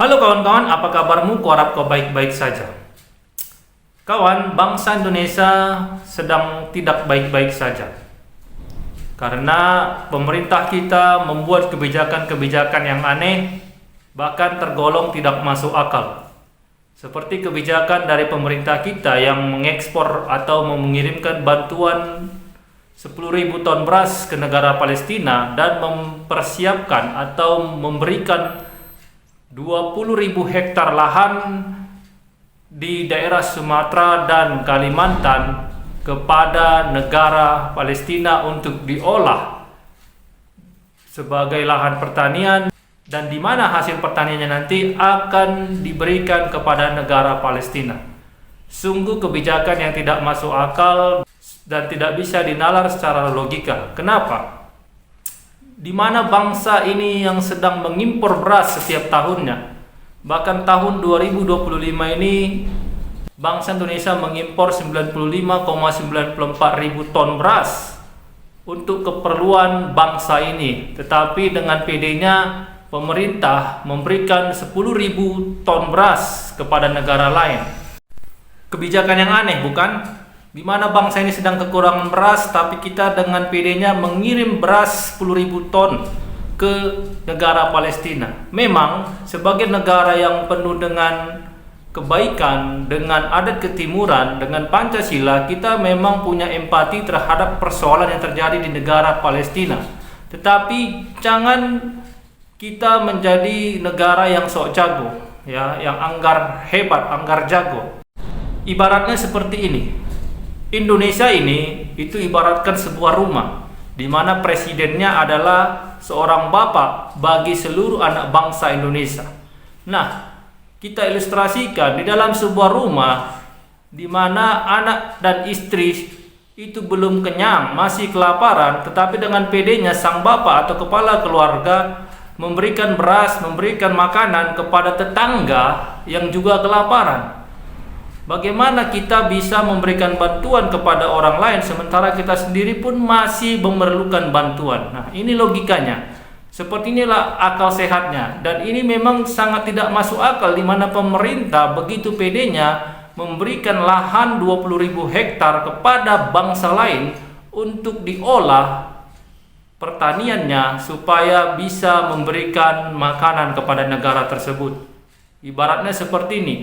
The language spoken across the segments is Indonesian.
Halo kawan-kawan, apa kabarmu? Kuharap kau baik-baik saja. Kawan, bangsa Indonesia sedang tidak baik-baik saja. Karena pemerintah kita membuat kebijakan-kebijakan yang aneh, bahkan tergolong tidak masuk akal. Seperti kebijakan dari pemerintah kita yang mengekspor atau mengirimkan bantuan 10.000 ton beras ke negara Palestina dan mempersiapkan atau memberikan 20.000 hektar lahan di daerah Sumatera dan Kalimantan kepada negara Palestina untuk diolah sebagai lahan pertanian, dan di mana hasil pertaniannya nanti akan diberikan kepada negara Palestina. Sungguh kebijakan yang tidak masuk akal dan tidak bisa dinalar secara logika. Kenapa? Di mana bangsa ini yang sedang mengimpor beras setiap tahunnya. Bahkan tahun 2025 ini bangsa Indonesia mengimpor 95,94 ribu ton beras untuk keperluan bangsa ini. Tetapi dengan PD-nya pemerintah memberikan 10.000 ton beras kepada negara lain. Kebijakan yang aneh, bukan? Di mana bangsa ini sedang kekurangan beras, tapi kita dengan PD-nya mengirim beras 10.000 ton ke negara Palestina. Memang sebagai negara yang penuh dengan kebaikan, dengan adat ketimuran, dengan Pancasila, kita memang punya empati terhadap persoalan yang terjadi di negara Palestina. Tetapi jangan kita menjadi negara yang sok jago, ya, yang anggar hebat, anggar jago. Ibaratnya seperti ini. Indonesia ini itu ibaratkan sebuah rumah di mana presidennya adalah seorang bapak bagi seluruh anak bangsa Indonesia. Nah, kita ilustrasikan di dalam sebuah rumah di mana anak dan istri itu belum kenyang, masih kelaparan, tetapi dengan PD-nya sang bapak atau kepala keluarga memberikan beras, memberikan makanan kepada tetangga yang juga kelaparan. Bagaimana kita bisa memberikan bantuan kepada orang lain sementara kita sendiri pun masih memerlukan bantuan? Nah, ini logikanya. Seperti inilah akal sehatnya. Dan ini memang sangat tidak masuk akal di mana pemerintah begitu PD-nya memberikan lahan 20.000 hektar kepada bangsa lain untuk diolah pertaniannya supaya bisa memberikan makanan kepada negara tersebut. Ibaratnya seperti ini.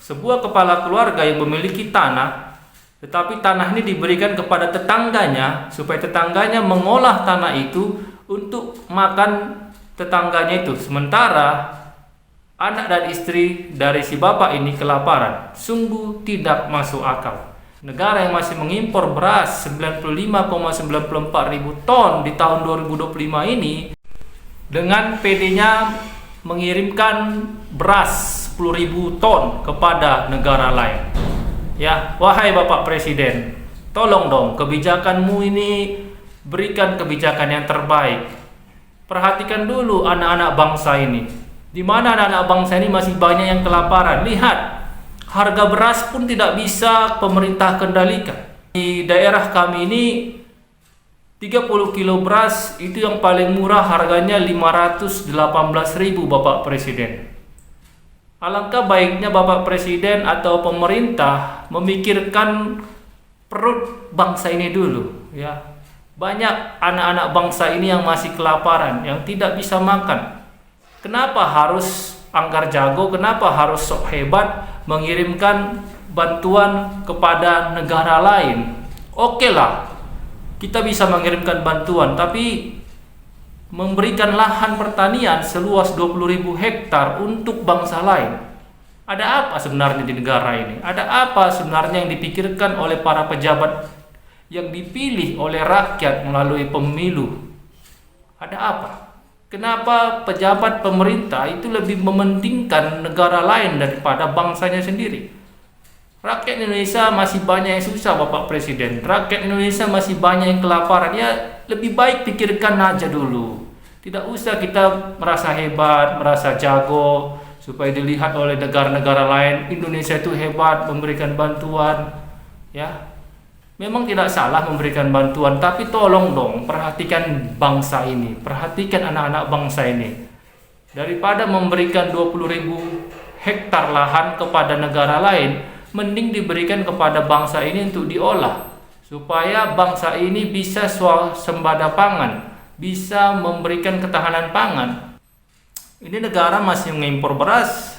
Sebuah kepala keluarga yang memiliki tanah, tetapi tanah ini diberikan kepada tetangganya supaya tetangganya mengolah tanah itu untuk makan tetangganya itu. Sementara anak dan istri dari si bapak ini kelaparan. Sungguh tidak masuk akal. Negara yang masih mengimpor beras 95,94 ribu ton di tahun 2025 ini dengan PD-nya mengirimkan beras 10.000 ton kepada negara lain. Ya, wahai Bapak Presiden, tolong dong kebijakanmu ini berikan kebijakan yang terbaik. Perhatikan dulu anak-anak bangsa ini. Di mana anak-anak bangsa ini masih banyak yang kelaparan. Lihat, harga beras pun tidak bisa pemerintah kendalikan. Di daerah kami ini 30 kilo beras itu yang paling murah harganya 518.000 Bapak Presiden. Alangkah baiknya Bapak Presiden atau pemerintah memikirkan perut bangsa ini dulu, ya. Banyak anak-anak bangsa ini yang masih kelaparan, yang tidak bisa makan. Kenapa harus anggar jago? Kenapa harus sok hebat mengirimkan bantuan kepada negara lain? Oke lah, kita bisa mengirimkan bantuan, tapi memberikan lahan pertanian seluas 20.000 hektar untuk bangsa lain. Ada apa sebenarnya di negara ini? Ada apa sebenarnya yang dipikirkan oleh para pejabat yang dipilih oleh rakyat melalui pemilu? Ada apa? Kenapa pejabat pemerintah itu lebih mementingkan negara lain daripada bangsanya sendiri? Rakyat Indonesia masih banyak yang susah Bapak Presiden. Rakyat Indonesia masih banyak yang kelaparan. Ya, lebih baik pikirkan aja dulu. Tidak usah kita merasa hebat, merasa jago supaya dilihat oleh negara-negara lain. Indonesia itu hebat memberikan bantuan. Ya, memang tidak salah memberikan bantuan, tapi tolong dong perhatikan bangsa ini, perhatikan anak-anak bangsa ini. Daripada memberikan 20.000 hektar lahan kepada negara lain, mending diberikan kepada bangsa ini untuk diolah, supaya bangsa ini bisa swasembada pangan, bisa memberikan ketahanan pangan. Ini negara masih mengimpor beras,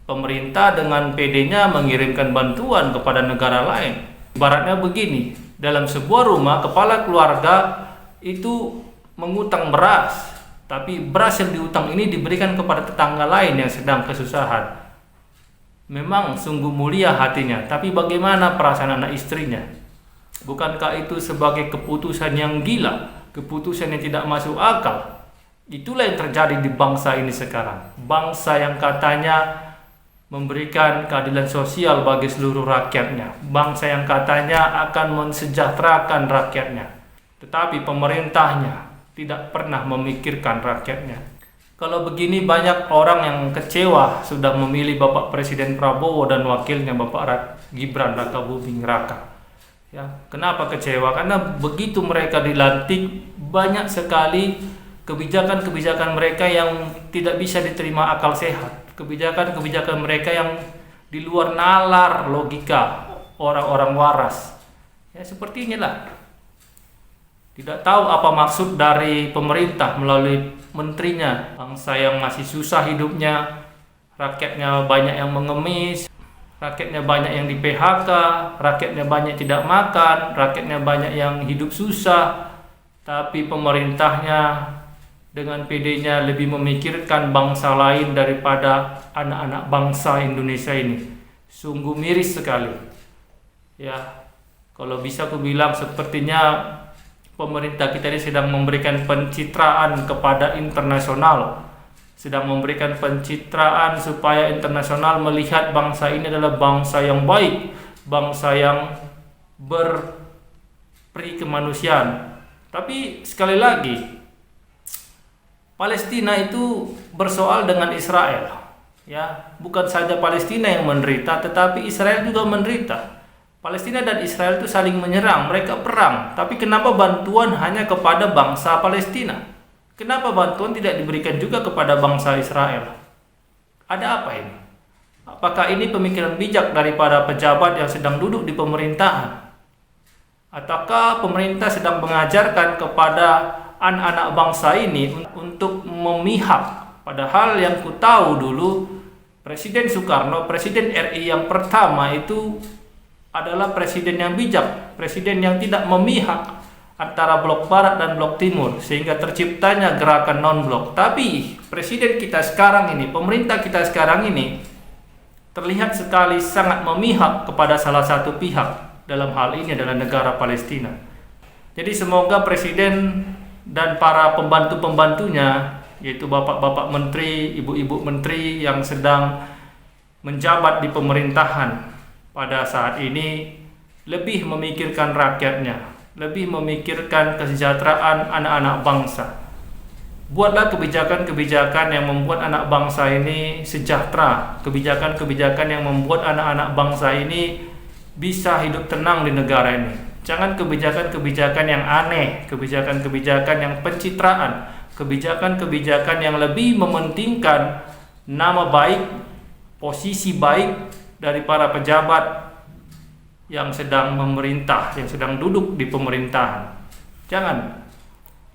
pemerintah dengan PD-nya mengirimkan bantuan kepada negara lain. Ibaratnya begini, dalam sebuah rumah kepala keluarga itu mengutang beras, tapi beras yang diutang ini diberikan kepada tetangga lain yang sedang kesusahan. Memang sungguh mulia hatinya, tapi bagaimana perasaan anak istrinya? Bukankah itu sebagai keputusan yang gila, keputusan yang tidak masuk akal? Itulah yang terjadi di bangsa ini sekarang. Bangsa yang katanya memberikan keadilan sosial bagi seluruh rakyatnya, bangsa yang katanya akan mensejahterakan rakyatnya, tetapi pemerintahnya tidak pernah memikirkan rakyatnya. Kalau begini, banyak orang yang kecewa sudah memilih Bapak Presiden Prabowo dan wakilnya Bapak Gibran Rakabuming Raka. Ya, kenapa kecewa? Karena begitu mereka dilantik, banyak sekali kebijakan-kebijakan mereka yang tidak bisa diterima akal sehat. Kebijakan-kebijakan mereka yang di luar nalar logika orang-orang waras. Ya, seperti inilah. Tidak tahu apa maksud dari pemerintah melalui menterinya. Bangsa yang masih susah hidupnya, rakyatnya banyak yang mengemis, rakyatnya banyak yang di PHK, rakyatnya banyak tidak makan, rakyatnya banyak yang hidup susah. Tapi pemerintahnya dengan PD-nya lebih memikirkan bangsa lain daripada anak-anak bangsa Indonesia ini. Sungguh miris sekali. Ya, kalau bisa aku bilang sepertinya pemerintah kita ini sedang memberikan pencitraan kepada internasional, sedang memberikan pencitraan supaya internasional melihat bangsa ini adalah bangsa yang baik, bangsa yang berperi kemanusiaan. Tapi sekali lagi, Palestina itu bersoal dengan Israel. Ya, bukan saja Palestina yang menderita, tetapi Israel juga menderita. Palestina dan Israel itu saling menyerang, mereka perang. Tapi kenapa bantuan hanya kepada bangsa Palestina? Kenapa bantuan tidak diberikan juga kepada bangsa Israel? Ada apa ini? Apakah ini pemikiran bijak daripada pejabat yang sedang duduk di pemerintahan? Ataukah pemerintah sedang mengajarkan kepada anak-anak bangsa ini untuk memihak? Padahal yang ku tahu dulu, Presiden Soekarno, Presiden RI yang pertama itu adalah presiden yang bijak, presiden yang tidak memihak antara blok barat dan blok timur, sehingga terciptanya gerakan non-blok. Tapi presiden kita sekarang ini, pemerintah kita sekarang ini terlihat sekali sangat memihak kepada salah satu pihak, dalam hal ini adalah negara Palestina. Jadi semoga presiden dan para pembantu-pembantunya, yaitu bapak-bapak menteri, ibu-ibu menteri yang sedang menjabat di pemerintahan pada saat ini, lebih memikirkan rakyatnya, lebih memikirkan kesejahteraan anak-anak bangsa. Buatlah kebijakan-kebijakan yang membuat anak bangsa ini sejahtera, kebijakan-kebijakan yang membuat anak-anak bangsa ini bisa hidup tenang di negara ini. Jangan kebijakan-kebijakan yang aneh, kebijakan-kebijakan yang pencitraan, kebijakan-kebijakan yang lebih mementingkan nama baik, posisi baik dari para pejabat yang sedang memerintah, yang sedang duduk di pemerintahan. Jangan.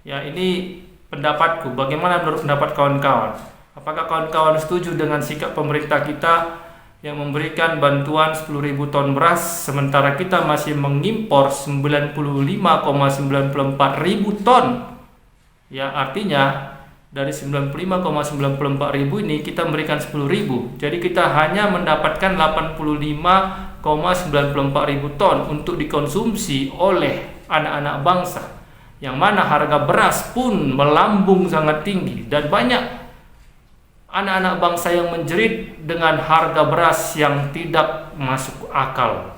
Ya, ini pendapatku. Bagaimana menurut pendapat kawan-kawan? Apakah kawan-kawan setuju dengan sikap pemerintah kita yang memberikan bantuan 10.000 ton beras, sementara kita masih mengimpor 95,94 ribu ton? Ya, artinya dari 95,94 ribu ini kita memberikan 10 ribu. Jadi kita hanya mendapatkan 85,94 ribu ton untuk dikonsumsi oleh anak-anak bangsa. Yang mana harga beras pun melambung sangat tinggi. Dan banyak anak-anak bangsa yang menjerit dengan harga beras yang tidak masuk akal.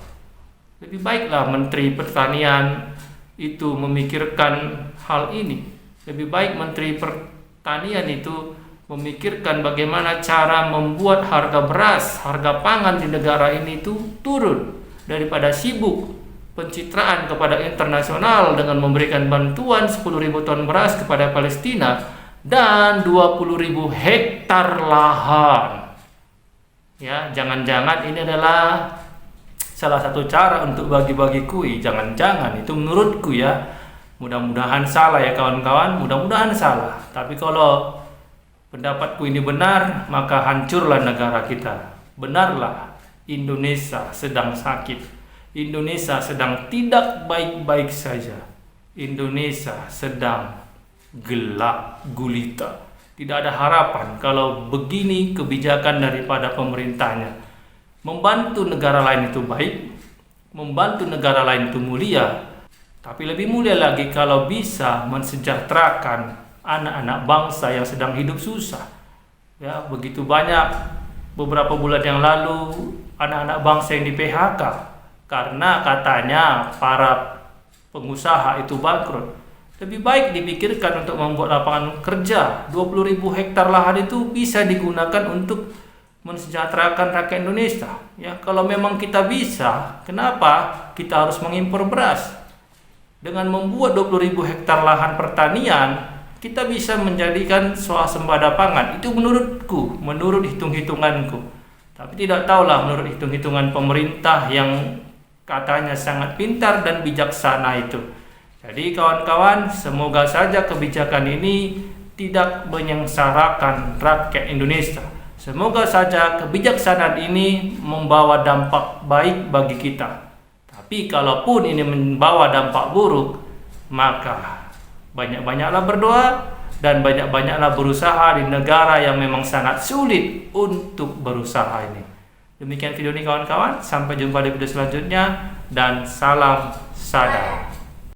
Lebih baiklah Menteri Pertanian itu memikirkan hal ini. Lebih baik Menteri Pertanian itu memikirkan bagaimana cara membuat harga beras, harga pangan di negara ini itu turun, daripada sibuk pencitraan kepada internasional dengan memberikan bantuan 10.000 ton beras kepada Palestina, dan 20.000 hektar lahan. Ya, jangan-jangan ini adalah salah satu cara untuk bagi-bagi kui. Jangan-jangan itu menurutku ya. Mudah-mudahan salah ya kawan-kawan, mudah-mudahan salah. Tapi kalau pendapatku ini benar, maka hancurlah negara kita. Benarlah, Indonesia sedang sakit. Indonesia sedang tidak baik-baik saja. Indonesia sedang gelap gulita. Tidak ada harapan kalau begini kebijakan daripada pemerintahnya. Membantu negara lain itu baik, membantu negara lain itu mulia, tapi lebih mulia lagi kalau bisa mensejahterakan anak-anak bangsa yang sedang hidup susah. Ya, begitu banyak beberapa bulan yang lalu anak-anak bangsa yang di PHK karena katanya para pengusaha itu bangkrut. Lebih baik dipikirkan untuk membuat lapangan kerja. 20.000 hektar lahan itu bisa digunakan untuk mensejahterakan rakyat Indonesia. Ya, kalau memang kita bisa, kenapa kita harus mengimpor beras? Dengan membuat 20.000 hektar lahan pertanian, kita bisa menjadikan swasembada pangan. Itu menurutku, menurut hitung-hitunganku. Tapi tidak tahulah menurut hitung-hitungan pemerintah yang katanya sangat pintar dan bijaksana itu. Jadi kawan-kawan, semoga saja kebijakan ini tidak menyengsarakan rakyat Indonesia. Semoga saja kebijaksanaan ini membawa dampak baik bagi kita. Tapi kalaupun ini membawa dampak buruk, maka banyak-banyaklah berdoa dan banyak-banyaklah berusaha di negara yang memang sangat sulit untuk berusaha ini. Demikian video ini kawan-kawan, sampai jumpa di video selanjutnya dan salam sadar.